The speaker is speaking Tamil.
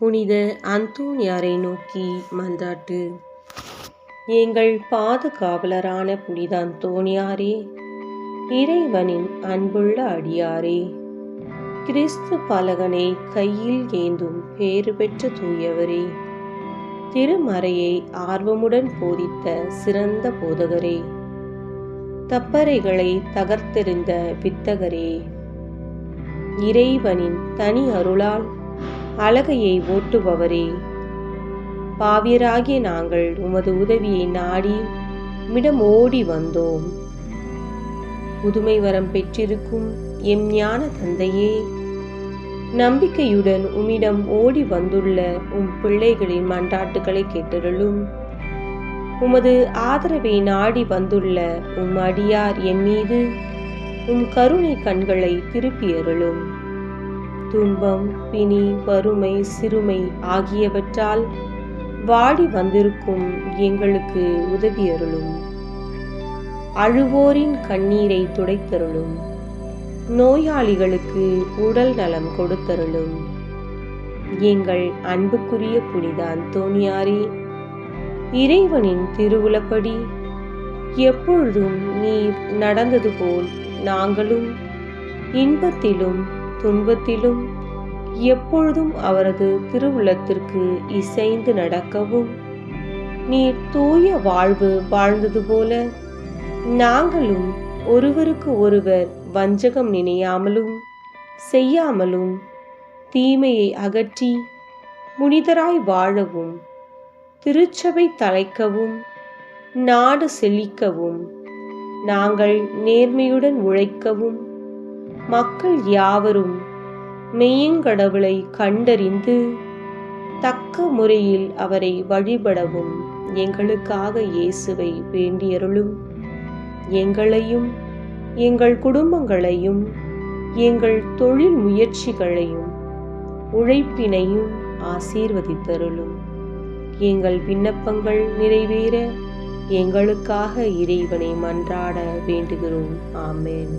புனித அந்தோனியாரை நோக்கி மன்றாட்டு. எங்கள் பாதுகாவலரான புனித அந்தோனியாரே, இறைவனின் அன்புள்ள அடியாரே, கிறிஸ்து பாலகனை கையில் ஏந்தும் பேறு பெற்ற தூயவரே, திருமறையை ஆர்வமுடன் போதித்த சிறந்த போதகரே, தப்பறைகளை தகர்த்தெறிந்த வித்தகரே, இறைவனின் தனி அருளால் அழகையை ஓட்டுபவரே, பாவியராகிய நாங்கள் உமது உதவியை நாடி மிடம் ஓடி வந்தோம். புதுமை வரம் பெற்றிருக்கும் எம் ஞான தந்தையே, நம்பிக்கையுடன் உம்மிடம் ஓடி வந்துள்ள உம் பிள்ளைகளின் மன்றாட்டுகளை கேட்டருளும். உமது ஆதரவை நாடி வந்துள்ள உம் அடியார் எம் மீது உம் கருணை கண்களை திருப்பியருளும். துன்பம், பிணி, வறுமை, சிறுமை ஆகியவற்றால் வாடி வந்திருக்கும் எங்களுக்கு உதவியருளும். அழுவோரின் கண்ணீரை துடைத்தருளும். நோயாளிகளுக்கு உடல் நலம் கொடுத்தருளும். எங்கள் அன்புக்குரிய புனித அந்தோனியாரே, இறைவனின் திருவுளப்படி எப்பொழுதும் நீர் நடந்தது போல் நாங்களும் இன்பத்திலும் துன்பத்திலும் எப்பொழுதும் அவரது திருவுளத்திற்கு இசைந்து நடக்கவும், நீர் தூய வாழ்வு வாழ்ந்தது போல நாங்களும் ஒருவருக்கு ஒருவர் வஞ்சகம் நினையாமலும் செய்யாமலும் தீமையை அகற்றி புனிதராய் வாழவும், திருச்சபை தழைக்கவும், நாடு செழிக்கவும், நாங்கள் நேர்மையுடன் உழைக்கவும், மக்கள் யாவரும் மெய்யங்கடவுளை கண்டறிந்து தக்க முறையில் அவரை வழிபடவும் எங்களுக்காக இயேசுவை வேண்டியருளும். எங்களையும் எங்கள் குடும்பங்களையும் எங்கள் தொழில் முயற்சிகளையும் உழைப்பினையும் ஆசீர்வதித்தருளும். எங்கள் விண்ணப்பங்கள் நிறைவேற எங்களுக்காக இறைவனை மன்றாட வேண்டுகிறோம். ஆமென்.